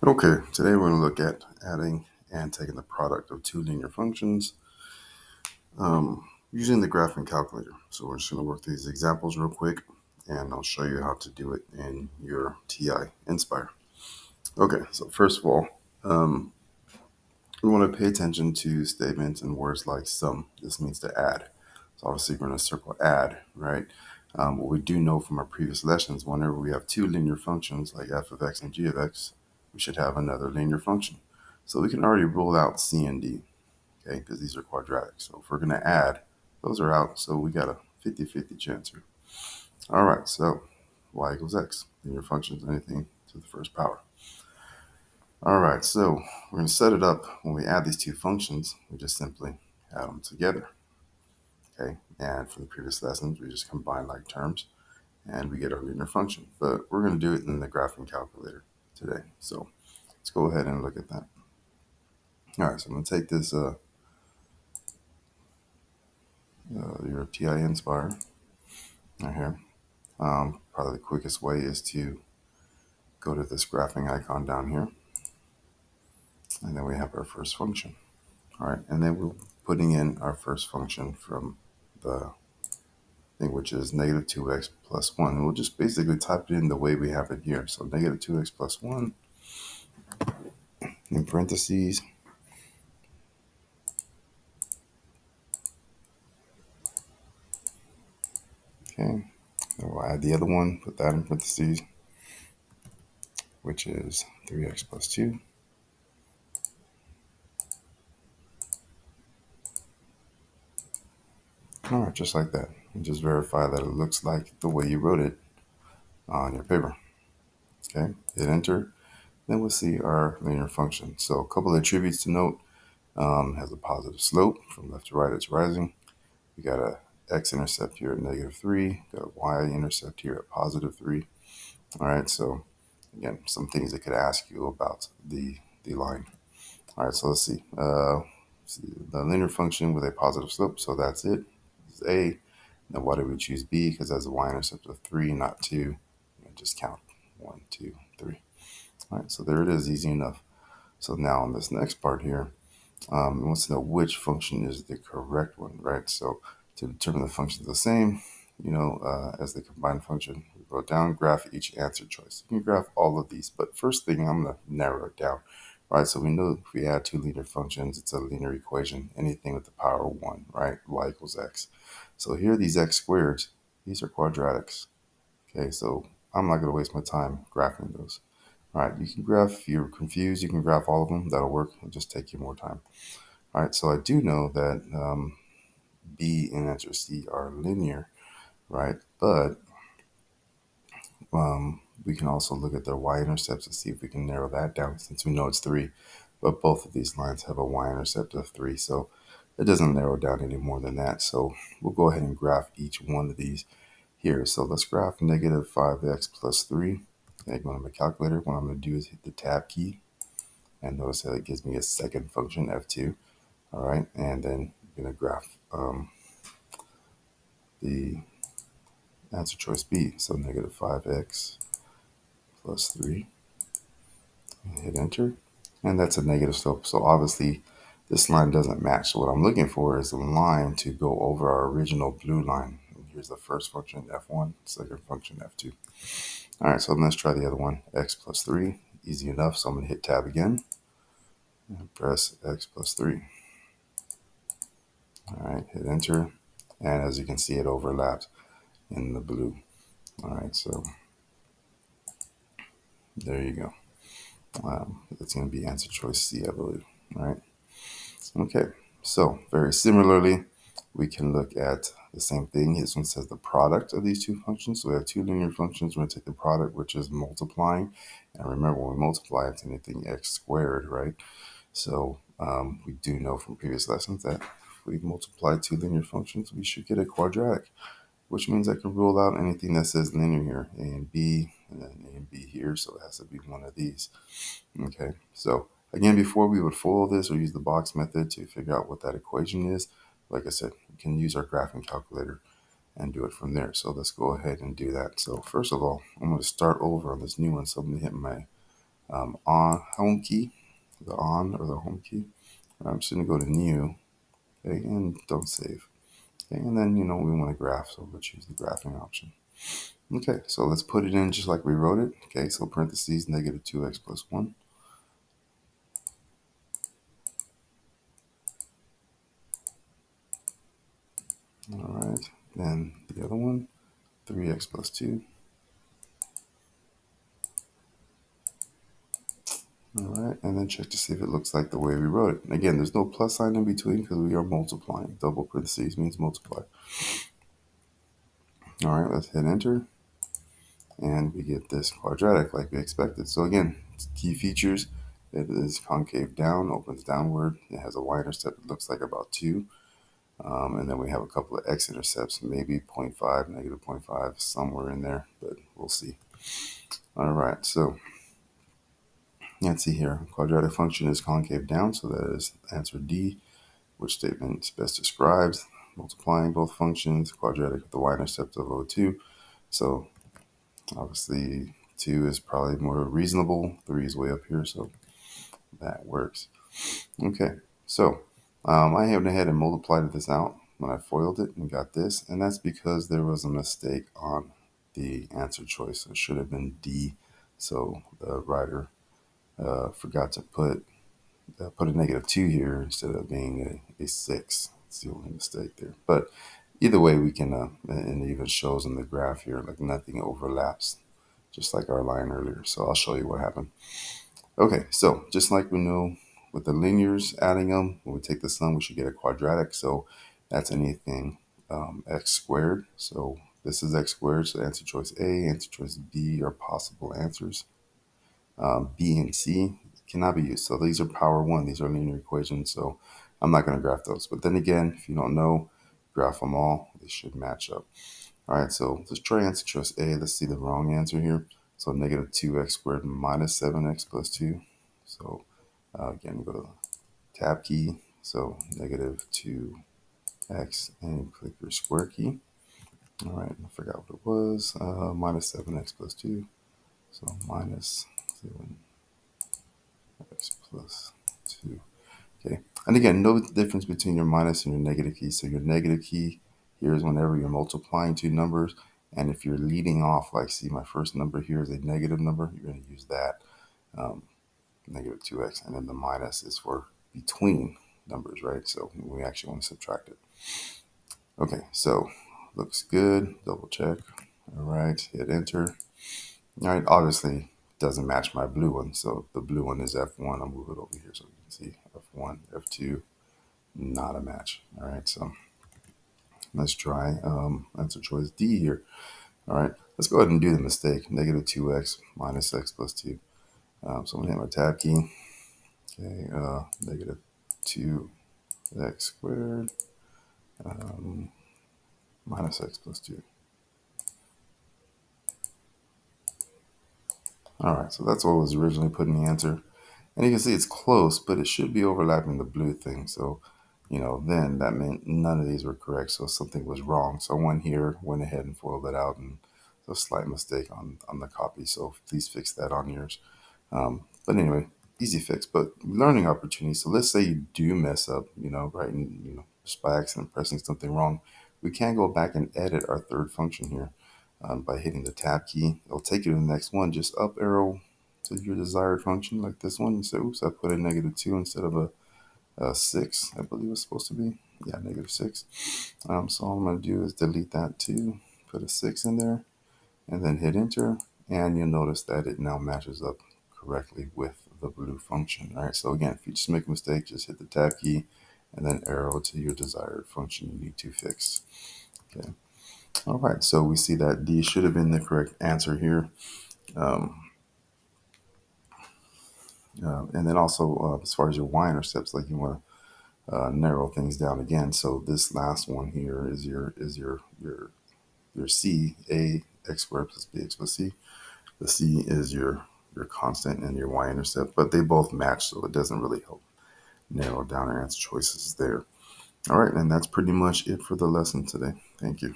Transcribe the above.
Okay, today we're going to look at adding and taking the product of two linear functions using the graphing calculator. So we're just going to work through these examples real quick and I'll show you how to do it in your TI Inspire. Okay, so first of all, um, we want to pay attention to statements and words like sum. This means to add. So obviously we're going to circle add, right? What we do know from our previous lessons, whenever we have two linear functions like f of x and g of x, we should have another linear function. So we can already rule out c and d, okay, because these are quadratic. So if we're going to add, those are out. So we got a 50-50 chance here. All right, so y equals x. Linear functions, anything to the first power. All right, so we're going to set it up when we add these two functions, we just simply add them together, okay? And from the previous lessons, we just combine like terms and we get our linear function. But we're going to do it in the graphing calculator today. So let's go ahead and look at that. All right, so I'm going to take this, your TI Inspire right here. Probably the quickest way is to go to this graphing icon down here. And then we have our first function. All right, and then we're putting in our first function from the thing, which is negative 2x plus 1. And we'll just basically type it in the way we have it here. So negative 2x plus 1 in parentheses. Okay, then we'll add the other one, put that in parentheses, which is 3x plus 2. All right, just like that. And just verify that it looks like the way you wrote it on your paper. Okay, hit enter. Then we'll see our linear function. So a couple of attributes to note. Has a positive slope from left to right, it's rising. We got a x-intercept here at -3, got a y-intercept here at +3. All right, so again, some things it could ask you about the line. All right, so let's see. See the linear function with a positive slope, so that's it. This is A. Now why did we choose B? Because that's a y-intercept of 3, not 2. And just count 1, 2, 3. All right, so there it is, easy enough. So now on this next part here, it wants to know which function is the correct one, right? So to determine the function is the same, as the combined function, we wrote down, graph each answer choice. You can graph all of these, but first thing, I'm going to narrow it down, right? So we know if we add two linear functions, it's a linear equation, anything with the power of 1, right? Y equals x. So here, these x squareds, these are quadratics, okay? So I'm not going to waste my time graphing those. All right, you can graph, if you're confused, you can graph all of them. That'll work. It'll just take you more time. All right, so I do know that B and answer C are linear, right? But we can also look at their y-intercepts to see if we can narrow that down since we know it's 3. But both of these lines have a y-intercept of 3, so it doesn't narrow down any more than that. So we'll go ahead and graph each one of these here. So let's graph negative 5x plus 3. And going to my calculator, what I'm going to do is hit the tab key. And notice that it gives me a second function, f2. All right, and then I'm going to graph the answer choice B. So negative 5x plus 3. And hit enter. And that's a negative slope. So obviously this line doesn't match. So what I'm looking for is a line to go over our original blue line. And here's the first function, f1, second function, f2. All right, so let's try the other one, x plus 3. Easy enough. So I'm going to hit tab again and press x plus 3. All right, hit enter. And as you can see, it overlaps in the blue. All right, so there you go. It's going to be answer choice C, I believe. All right. Okay. So very similarly, we can look at the same thing. This one says the product of these two functions. So we have two linear functions. We're going to take the product, which is multiplying. And remember, when we multiply, it's anything x squared, right? So we do know from previous lessons that if we multiply two linear functions, we should get a quadratic, which means I can rule out anything that says linear here, A and B, and then A and B here, so it has to be one of these. Okay, so again, before we would follow this or use the box method to figure out what that equation is, like I said, we can use our graphing calculator and do it from there. So let's go ahead and do that. So first of all, I'm going to start over on this new one. So I'm going to hit my On home key, the on or the home key. I'm just going to go to new, okay, and don't save. Okay, and then, we want to graph, so we'll choose the graphing option. Okay, so let's put it in just like we wrote it. Okay, so parentheses, negative 2x plus 1. All right, then the other one, 3x plus 2. All right, and then check to see if it looks like the way we wrote it. And again, there's no plus sign in between because we are multiplying. Double parentheses means multiply. All right, let's hit enter. And we get this quadratic like we expected. So again, key features, it is concave down, opens downward. It has a y-intercept that looks like about 2. And then we have a couple of x-intercepts, maybe 0.5, negative 0.5, somewhere in there, but we'll see. All right, so let's see here. Quadratic function is concave down, so that is answer D. Which statement best describes multiplying both functions, quadratic with the y-intercept of O2. So obviously 2 is probably more reasonable. 3 is way up here, so that works. Okay, so I went ahead and multiplied this out when I FOILed it and got this, and that's because there was a mistake on the answer choice. It should have been D, so the writer forgot to put a negative 2 here instead of being a 6. It's the only mistake there. But either way, we can, and it even shows in the graph here, like nothing overlaps, just like our line earlier. So I'll show you what happened. Okay, so just like we know with the linears, adding them, when we take the sum, we should get a quadratic. So that's anything x squared. So this is x squared, so answer choice A, answer choice B are possible answers. B and C cannot be used. So these are power 1. These are linear equations. So I'm not going to graph those. But then again, if you don't know, graph them all. They should match up. All right, so let's try answer choice A. Let's see the wrong answer here. So negative 2x squared minus 7x plus 2. So again, go to tab key. So negative 2x and click your square key. All right, I forgot what it was. Minus 7x plus 2. So minus 7x plus 2. Okay, and again, know the difference between your minus and your negative key. So your negative key here is whenever you're multiplying two numbers, and if you're leading off, like see my first number here is a negative number, you're going to use that, negative 2x, and then the minus is for between numbers, right? So we actually want to subtract it. Okay, so looks good, double check. All right, hit enter. All right, obviously doesn't match my blue one, so the blue one is F1. I'll move it over here so you can see F1, F2, not a match. All right, so let's try answer choice D here. All right, let's go ahead and do the mistake. Negative 2x minus x plus 2. So I'm going to hit my tab key. Okay, negative 2x squared minus x plus 2. All right, so that's what was originally put in the answer. And you can see it's close, but it should be overlapping the blue thing. So, then that meant none of these were correct. So something was wrong. So I went here, went ahead and foiled it out, and a slight mistake on the copy. So please fix that on yours. But anyway, easy fix, but learning opportunity. So let's say you do mess up, writing, just by accident pressing something wrong. We can go back and edit our third function here by hitting the tab key. It'll take you to the next one. Just up arrow to your desired function like this one. You say, oops, I put a negative 2 instead of a 6, I believe it's supposed to be. Yeah, negative 6. So all I'm going to do is delete that 2, put a 6 in there, and then hit enter. And you'll notice that it now matches up correctly with the blue function. All right, so again, if you just make a mistake, just hit the tab key and then arrow to your desired function you need to fix. Okay. All right, so we see that D should have been the correct answer here. And then also, as far as your y-intercepts, like you want to narrow things down again. So this last one here is your C, A x squared plus bx plus c. The C is your constant and your y-intercept, but they both match, so it doesn't really help narrow down our answer choices there. All right, and that's pretty much it for the lesson today. Thank you.